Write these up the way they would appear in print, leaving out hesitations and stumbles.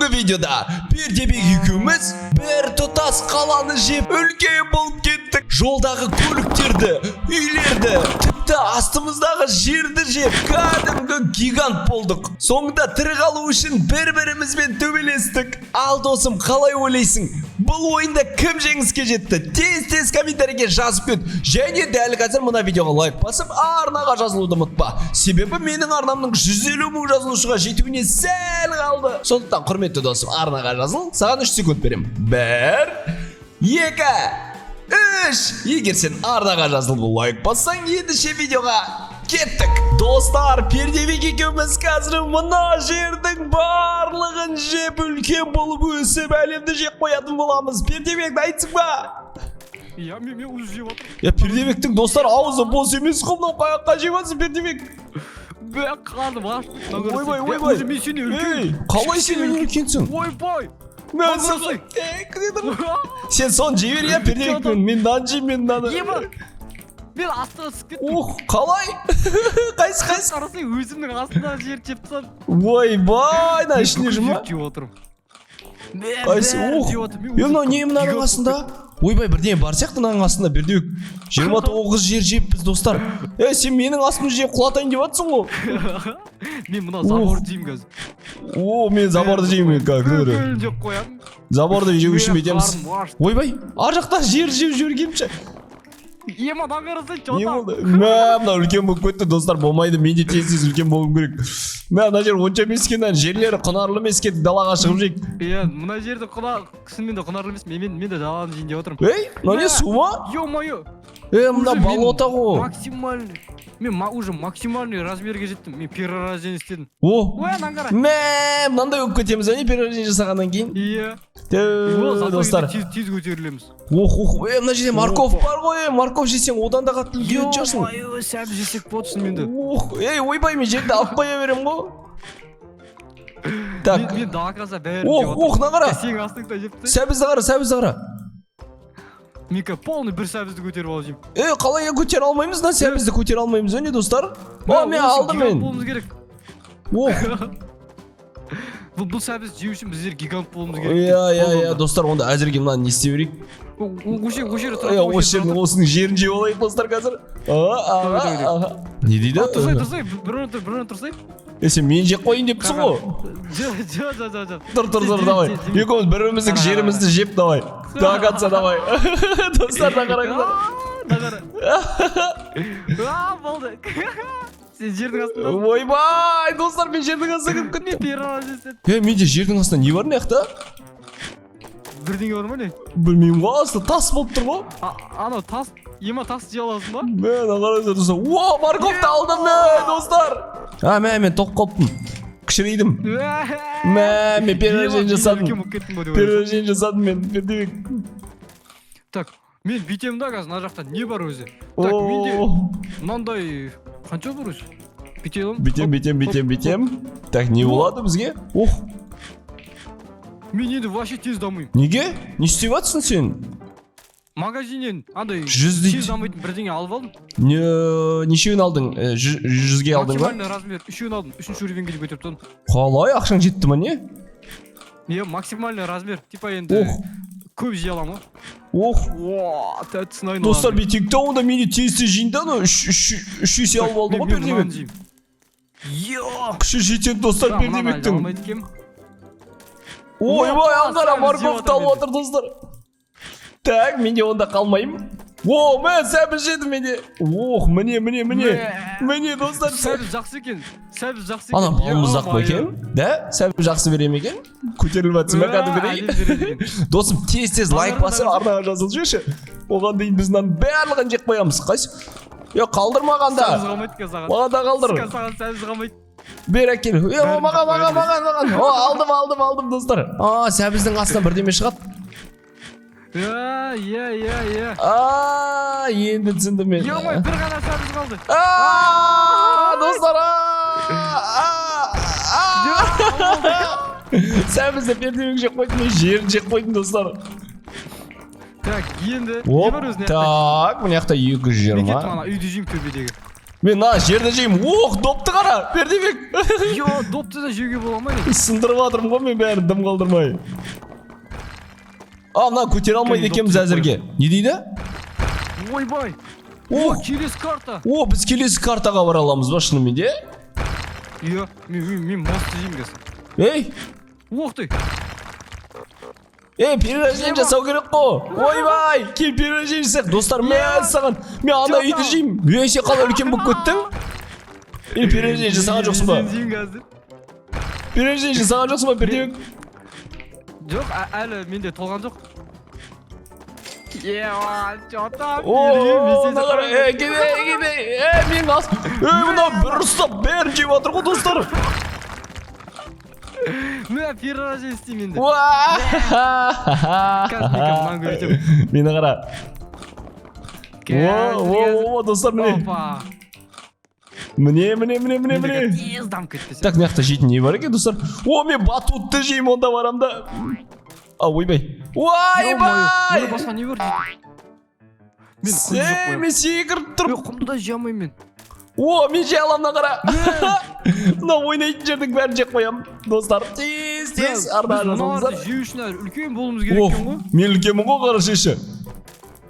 Бүгінгі видеода Пердебек екеуміз бір тұтас қаланы жеп үлкен болып кеттік. Жолдағы көліктерді, үйлерді, тіпті астымыздағы жерді жеп кәдімгі гигант болдық. Соңында тірі қалу үшін бір-бірімізбен төбелестік. Ал досым, қалай ойлайсың? Бұл ойында кім жеңіске жетті? Тез комментарийге жазып кет. Және дәл қазір мына видеоға лайк басып, арнаға жазылуды ұмытпа. Себебі менің арнамның 150 мың жазылушыға жетуіне сәл қалды. Сондықтан құрметті досым, арнаға жазыл, саған 3 секунд берем. 1, 2, 3. Егер сен арнаға жазылып лайк бассаң, ендеше видеоға кеттік. Достар, Пердебек екеуміз қазір мына жердің барлығын жеп үлкен болып өсіп әлемді жеп қоятын боламыз. Пердебек, айтсың ба? Я мен уже жеп отырмын. Я Пердебектің достар аузы бос емес қой, мынау қаяққа жеп жатсың Пердебек? Қарным аш. Ойбай. Мен сені үлкен. Қалай сен үлкенсің? Ойбай. Сен сон жей бер, я Пердебекпен, мен нан жеймін, мен наны. Мен астына түсіп кеттім. Ох, қалай? Қайсы? Қарасай өзімнің астына жер жеп тастадым. Ойбай, да ішіне жұма. Жеп отырмын. Қайсы? Ох, мынау не мынаның астында? Ойбай, бірден бар сияқты мынаның астында, Пердебек. 29 жер жеппіз, достар. Сен менің астымды жеп құлатайын деп жатсың ғой. Мен мына заборды жеймін қазір. О, мен заборды жеймін қазір. Көлін жеп қоямын. Заборды жеу үшін бетеміз. Ойбай, ар жақта жер жеп жүргенімші. Емадан қарасай, не болды? Мына үлкен болып кетті, достар, болмайды, мен де тез үлкен болуым керек. Мына жер онша емес екен, жерлері құнарлы емес екен, далаға шығып жейік. Мына жерді кісімен де құнарлы емес, мен де даланы жейін деп отырмын. Мына не, су ма? Ё-моё. Мына болота ғой. Максимальный. Мен уже максимальный размерге жеттім. Мен перерождение істедім. Ой, анан қара. Мынандай болып кетеміз, перерождение жасағаннан кейін. Иә. Достар. Тез көтерілеміз. Мына жерде морков бар ғой, морков жесең одан да қатты үлкен шығарсың. Ё-моё, сәбіз жесек болады шынымен де. Ойбай, мен жерді алып қоя берем ғой. Так. Мен дағақаса бәрін жеп отырмын. Мына қара. Сен астыңда жеп тұр. Сәбізді қара. Мен полный бір сәбізді көтеріп алып жеймін. Қалай көтере алмаймыз, сәбізді көтере алмаймыз, не достар? Мен алдым мен. Болуымыз керек. Бұл сәбіз жеу үшін біздер гигант болуымыз керек. Иә, достар, онда әзірге мынаны не істей берейік? Осының жерін жеп алайық, достар, қазір. Не дейді? Тұрсай. Сен мен жеп қойын депсің ғой? Тұр, давай. Екеуміз біріміздің жерімізді жеп, давай. Тағатса, давай. Достар, қараңыздар. Болды. Сен жердің астында. Ойбай, достар, мен жердің астына кіріп кеттім. Мен перерождение істедім. Менде жердің астында не бар маяқта? Бірдеңе бар ма не? Білмеймін ғой, астында тас болып тұр ғой. Анау тас, тас жей аласың ба? Мен қараңыздар, достар. О, морковты алдым мен, достар. Мен тоқ қалыптым. Кішірейдім. Мен перерождение жасадым. Мен, Пердебек. Так, мен бүйтемін да қазір, мына жақта не бар өзі? Так, менде мынандай қанша бар өзі? Бүйтем. Так, не болады бізге? Мен енді вообще тез дамаймын. Неге? Не істеп жатсың сен? Магазиннен андай тез дамайтын бірдеңе алып алдым. Нешеуін алдың? 100-ге алдың ба? Максимальный размер 3-ін алдым. 3-ші уровеньге де көтеріп тұрдым. Қалай? Ақшаң жетті ма не? Максимальный размер. Типа енді көп жей аламын. Тәттісін айналады. Достар, бетекті онда мені тез жиында, 3 есе алып алды ғой Пердебек. Күші жетеді, достар, Пердебектің. Ойбай, аңғара морковты алып отыр, достар. Так, менде онда қалмайым. Мен сәбіз жедім менде. Міне, достар. Сәбіз жақсы екен. Ана балымыз ақ ба екен? Да? Сәбіз жақсы берем екен? Көтеріліп атсың ба кәдімгідей? Досым, тез лайк басып, арнаға жазыл жеші. Оған дейін біз мынаның барлығын жеп қоямыз. Қайсы? Қалдырмағанда. Сәбіз қалмайды кен саған. Маған да қалдыр. Саған сәбіз қалмайды. Бер әкел. Маған. Алдым, достар. Сәбіздің астынан бірдеме шығады. Иә. Енді түсіндім мен. Ё-моё, бір ғана сәбіз қалды. Достар. Сәбізді Пердебек жеп қойдым, мен жерін жеп қойдым, достар. Так, енді не бар өзіне? Так, мына жақта 220. Мен кеттім ана үйді жеймін төбедегі. Мен мына жерді жеймін. Ох, допты қара, Бердібек. Йо, допты да жеуге бола ма не? Сындырып жатырмын ғой мен бәрін дым қалдырмай. Мына көтере алмайды екенбіз әзірге. Не дейді? Ойбай. О, Келесі карта. О, біз келесі картаға бара аламыз ба шынымен де? Иә, мен мосты жеймін қазір. Ей, Ох ты. перерождение жасау керек қой. Ойбай, кел перерождение жасайық. Достар, мен саған, мен ана үйді жеймін. Сен қалай үлкен болып кеттің? Перерождение жасаған жоқсың ба? Сен жеймін қазір. Перерождение жасаған жоқсың ба, Бердібек? Жоқ, әлі менде толған жоқ. Чотап. Мен ас. Мына бір ұстап бәрін жеп жатыр ғой, достар. Мен перерождение істеймін енді. Қазір мен мынаны көретемін. Мені қара. Достар, міне. Опа. Міне. Тез дамып кетті. Так, мына жақта жейтін не бар екен, достар? Мен батутты жеймін, онда барам да. Ойбай. Мұны басқа не бар дейді? Мен құм жоқ қоямын. Мен секіріп тұрып. Мен құмды да жей алмаймын мен. Мен жей аламын, қара. Мына ойнайтын жердің бәрін жеп қоямын. Достар, тез арна жасаңыздар. Мыналарды жеу үшін әлі үлкен болуымыз керек екен ғой. Мен үлкенмін ғой, қара шеші.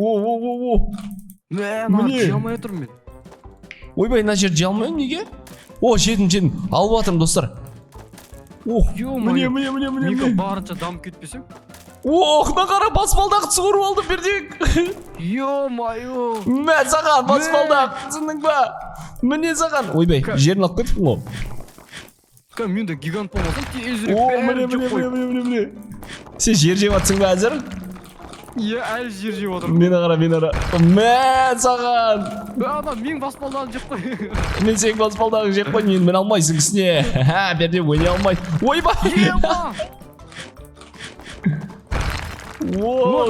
Мына жей алмай отырмын мен. Ойбай, мына жер жей алмаймын, неге? Жедім. Алып жатырмын, достар. Міне. Мен барынша дамып кетпесем. Мына қара баспалдақты суырып алды, Бердібек. Ё-моё. Мә саған баспалдақ, түсіндің ба? Міне саған. Ойбай, жерін алып кеттім ғой. Мен де гигант болмасам тезірек бәрін жеп қойып. Міне. Сен жер жеп жатсың ба әзір? Иә, әлі жер жеп отырмын. Мені қара. Мә саған. Мен баспалдағын жеп қой. Мен сен баспалдағын жеп қой, мен алмайсың кісіне. Бердібек ойнай алмайды. Ойбай.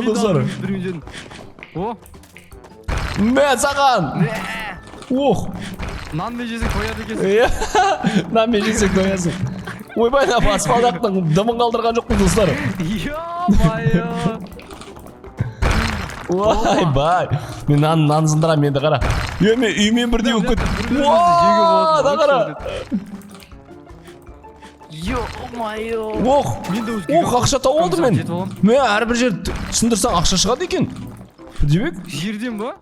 Достар. Мә саған. Нанмен жесең тояды екенсің. Нанмен жесең тоясың. Ойбай, баспалдақтың дымын қалдырған жоқпын, достар. Ё-моё. Ойбай. Мен нан сындырамын, енді қара. Мен үймен бірдей өкет. Да қара. Ё-моё. Ақша тауып алдым мен. Мен әрбір жер сындырсаң ақша шығады екен. Бердібек? Жерден ба?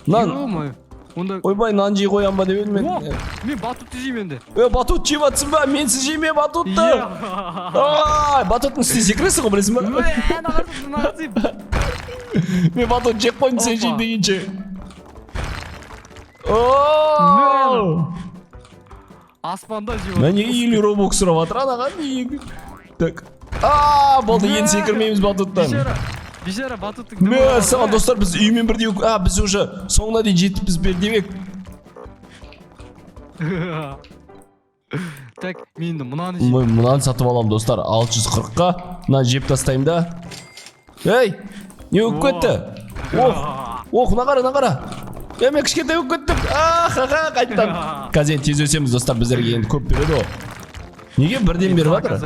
Нан. Ойбай, нан жей қоям ба деп едім мен. Мен батутты жеймін енді. Батут жеп жатсың ба? Менсіз жейме батутты. Батуттың үстіне секіресің ғой, білесің ба? Мен батут жеп қойдым сен жейм дегенше. Аспанда жеп отырмын. Мәне 50 робокс сұрап жатыр анаған. Так. Болды, енді секірмейміз батуттан. Бешара батуттың дымы. Саған, достар, біз үймен бірдей біз уже соңына дейін жетіппіз, Бердібек. Так, мен енді мынаны жеймін. Мынаны сатып алам, достар, 640-қа. Мына жеп тастайым да. Ей, не өп кетті? Мына қара. Мен кішкентай өп кеттім. Қайттан. Қазір тез өсеміз, достар, біздерге енді көп береді о. Неге бірден беріп жатыр?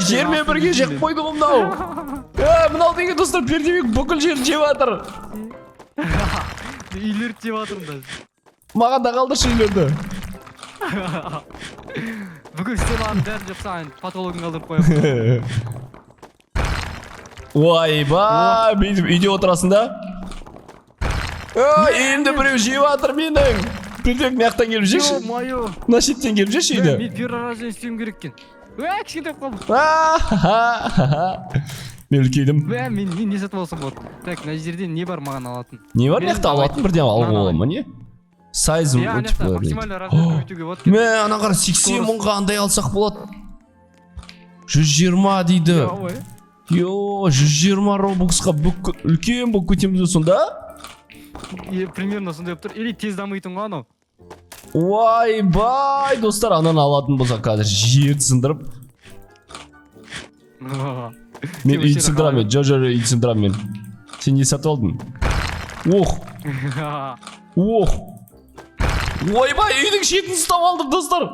Жермен бірге жеп қойды ғой мынау. Мынау деген, достар, Бердібек бүкіл жер жеп жатыр. Үйлерді жеп жатырмын да. Маған да қалдыршы үйлерді. Бүгін сен аны бәрін жеп саған патологын қалдырып қоямын. Ойбай, үйде отырасың да? Енді біреу жеп жатыр менің. Бердібек, мияқтан келіп жеші. Мына шеттен келіп жеші үйді. Мен перерождение істеуім керек екен. Кішкентай қалдым. Мен үлкейдім. Мен не сатып алсам болады? Так, мына жерде не бар маған алатын? Не бар мияқта алатын? Бірден алуға бола ма не? Сайзым өтіп болады. Максимально размер көбейтуге болады. Мен ана қара 80 мыңға андай алсақ болады. 120 дейді. 120 робоксқа үлкен болып кетеміз сонда? Примерно сондай болып тұр. Или тез дамитын ғой анау. Ойбай, достар, ананы алатын болсақ қазір жерді сындырып. Мен үйді сындырам мен, үйді сындырам мен. Сен не сатып алдың? Ойбай, үйдің шетін ұстап алдым, достар.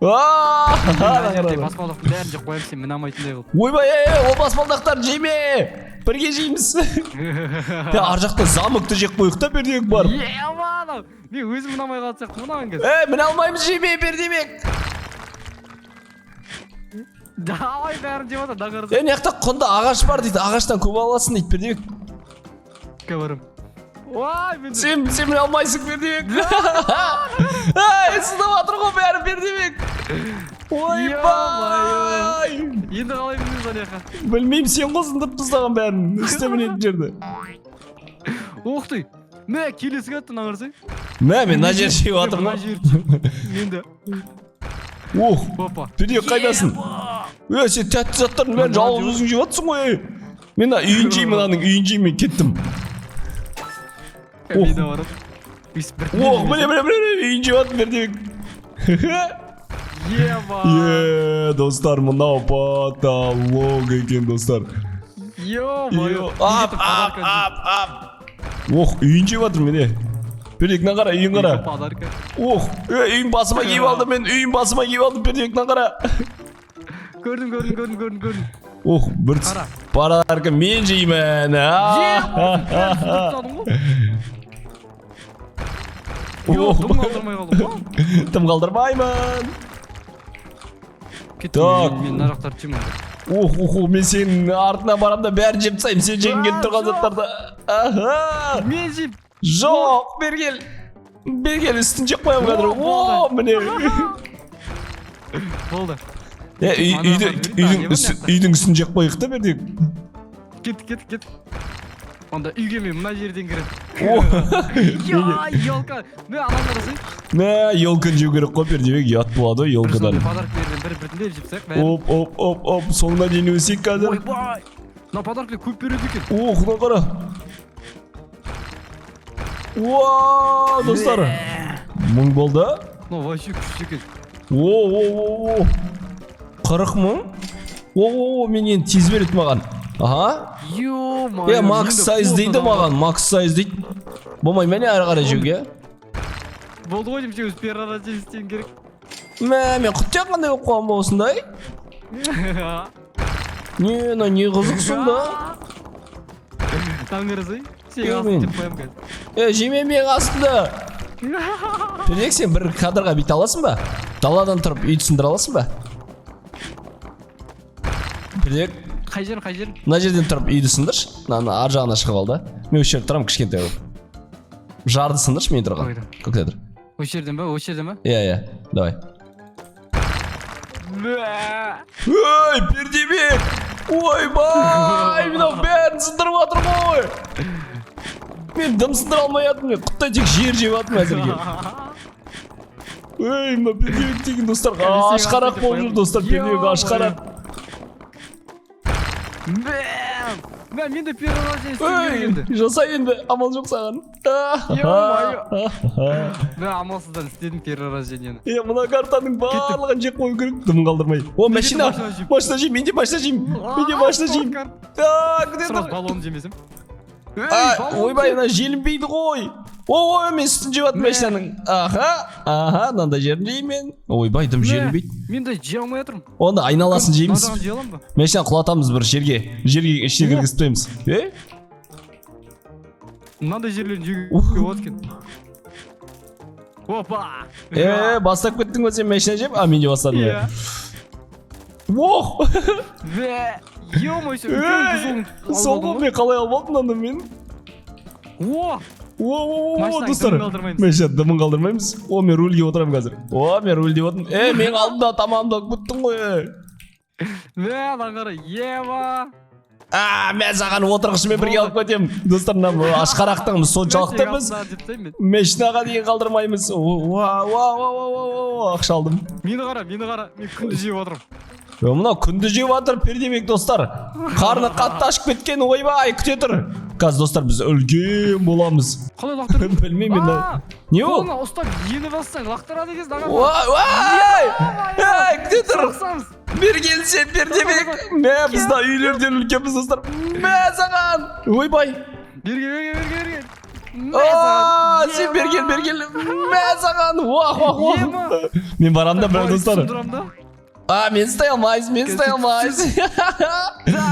мына жерде баспалдақтың бәрін жеп қоямын, сен міне алмайтындай қылып. Ойбай, ол баспалдақтарды жеме. Бірге жейміз. Ар жақта замокты жеп қойық та Бердібек бар. Ебана, мен өзім міне алмай қалды сияқты мынаған қазір. Міне алмаймыз, жеме Бердібек. Давай бәрін жеп отыр, дағырыз. Мына жақта құнды ағаш бар дейді, ағаштан көп аласың дейді Бердібек. Кәбірім. Ой, мен... Сен міне алмайсың Бердібек. Сынып атыр ғой бәрі Бердібек. Ойбай. Енді қалай білмейміз ана жаққа. Білмеймін, сен қосындырып тастаған бәрін. Істемінетін жерді. Ух ты. Мә, келесі қатты нағырсың. Мә, мен мына жер жеп атырмын. Мына жер. Енді. Опа. Бердібек қайдасың? Сен тәтті заттардың бәрін жалғыз өзің жеп атсың ғой. Мен үйін жеймін, мынаның үйін жеймін, кеттім. Кәмейді барып. Міне, үйін жеп атын Бердібек. Еба. Достар, мынау потолок екен, достар. Ап. Үйін жеп атыр міне. Бердібек, мына қара, үйін қара. Үйін басыма киіп алдым мен, үйін басыма киіп алдым Бердібек, мына қара. Көрдім. Бір параларка мен жеймін. Тым қалдырмай қалдым. Тым қалдырмаймын. Кеттім, мен мына жақтарды жеймін. Мен сенің артына барам да бәрін жеп тастаймын, сен жегің келіп тұрған заттарды. Мен жеп. Жоқ, бергел үстін жеп қоям қазір. Міне. Болды. Үйдің үстін жеп қойық та Бердібек. Кет. Онда үйге мен мына жерден кірем. Елка. Мә, адамдарысың? Мә, елканы жеу керек қой Бердібек, ұят болады елкадан. Подаркілерден біртіндеп жепсек. Оп, соңына дейін өсек қазір. Ойбай. Мына подаркілер көп береді екен. Құна қара. Достар. Мың болды. Вообще күшті екен. 40 мың? Мен енді тез береді маған. Макс сайз дейді маған, макс сайз дейді. Болмай мәне әрі қарай жеуге. Болды ғой демше өз перрара жестен керек. Мен құттия қандай болып қоғам ба осындай? Не қызықсың да? Таңырызы, сен астын жеп қоям қазір. Жеме мен астында. Бердібек, сен бір кадрға бейт аласың ба? Даладан тұрып үйді сындыра аласың ба? Бердібек, қай жер? мына жерден тұрып үйді сындыршы. Ар жағына шығып алды. Мен осы жерде тұрам кішкентай болып. Жарды сындыршы мен тұрған. Көк тәдір. Осы жерден ба? Иә, давай. Бердібек! Ойбай! Мынау бәрін сындырып атыр ғой! Мен дым сындыра алмай атым, құттай тек жер жеп атым әзірге. Мына Бердібек деген достар ашқарақ болып жүр, достар. Бердібек ашқарақ. Мен де перрара жестен енді. Жаса енді, амал жоқ саған. Мен амалсыздан істедім перрара жеңені. Мына картаның барлығын жеп қою керек, дым қалдырмай. Машина жейм, мен де машина жейм. Сразу баллон жемесем. Ойбай, мына желінбейді ғой. Мен сүтін жеп атым машинаның. Мынандай жерін жеймін. Ойбай, дым желінбейді. Мен де жей алмай атырмын. Онда айналасын жейміз. Мынаған жей алам ба? Машина құлатамыз бір жерге ішіне кіргізіп тоймыз. Мынандай жерлерін жеуге болады екен. Опа! Бастап кеттің ба сен машина жеп? Мен де бастадым. Ё-мойсы, сол ғой, мен қалай алып алдым мен. Достар, машина дымын қалдырмаймыз. Мен рульге отырам қазір. Мен рульде отырмын. Мен алдымда тамамда күттің ғой. Қара, еба. Мен саған отырғышымен бірге алып кетем. Достар, ашқарақтығымыз соншалықты біз машинаға дейін қалдырмаймыз. Ақша алдым. Мені қара, мен күнді жеп отырым. Мынау күнді жеп жатыр Бердібек, достар. Қарны қатты ашып кеткен, ойбай, күте тұр. Қазір достар, біз үлкен боламыз. Қалай лақтырдың? Білмеймін мен. Не ол? Қолына ұстап ені бассаң лақтырады кез даған. Күте тұр. Бер келсе Бердібек. Бізді үйлерден үлкенбіз, достар. Саған. Ойбай. Берге. Сен бергел. Мә саған. Уах. Мен барам да, бірақ достар. Мен стай алмайсың.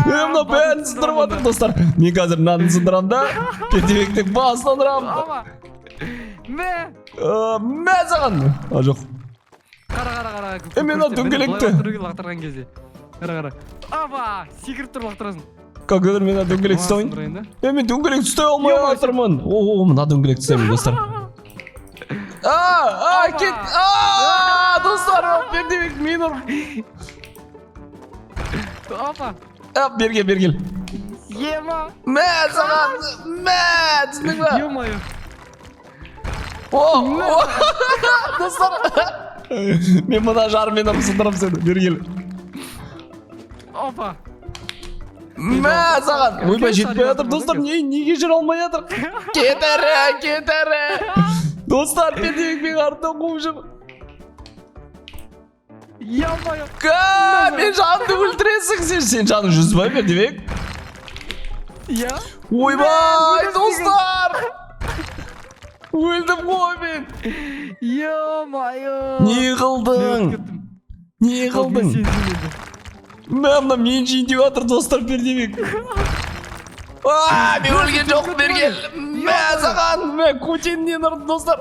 Мына бәрін сындырып отыр, достар. Мен қазір мынаны сындырам да, пердебектің басынан ұрам. Мә саған. Жоқ. Қара. Мен дөңгелекті. Лақтырған кезде. Қара. Секіріп тұрып лақтырасың. Как мен дөңгелек ұстайын? Мен дөңгелек ұстай алмай жатырмын. Мына дөңгелек ұстаймын, достар. Кет. Достар, пердебек мен ұрып. Бергел. Ема. Мә саған. Түсінің ба? Ема. Достар. Мен мына жарымен ұрып сындырам сені. Бергел. Мә саған. Ойбай жетпей жатыр, достар. Неге жүр алмай жатыр? Кет әрі. Достар, пердебек мен артынан қуып жүр. Мен жанымды өлтіресің сен жаның 100 ба, пердебек? Ойбай, достар! Өлдім ғой мен. Не қылдың? Мына мен жейін деп жатыр, достар, пердебек. Мен өлген жоқ, бергел. Мә саған, көтенінен ұрды, достар.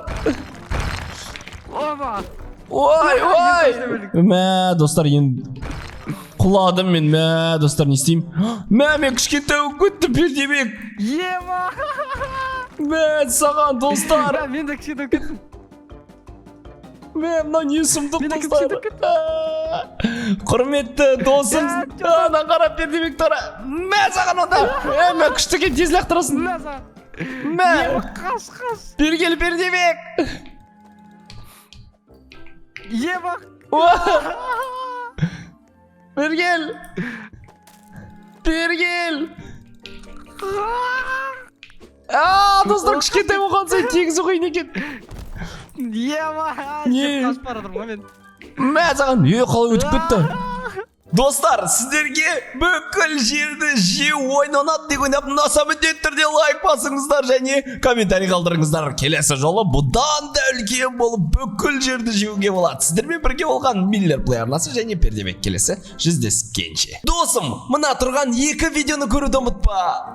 Ой. Мә, достар, енді құладым мен. Мә, достар, не істеймін? Мен кішкентай болып кетті, пердебек. Мә, саған, достар. Мен де кішкентай болып кеттім. Мына не сұмдық, достар. Құрметті досым. Ана қара, пердебек тара. Мә, саған онда. Мә, күшті кен тез лақтырасың. Мә, бергел, пердебек. Бергел. Достар, кішкентай болған сайын тегізі қиын екен. Мә саған. Қалай өтіп кетті? Достар, сіздерге бүкіл жерді жеу ойын ұнады деп ойнап, ұнаса міндетті түрде лайк басыңыздар және комментарий қалдырыңыздар. Келесі жолы бұдан да үлкен болып бүкіл жерді жеуге болады. Сіздермен бірге болған Миллер Плей арнасы және пердебек келесі жүздескенше. Досым, мына тұрған 2 видеоны көруді ұмытпа.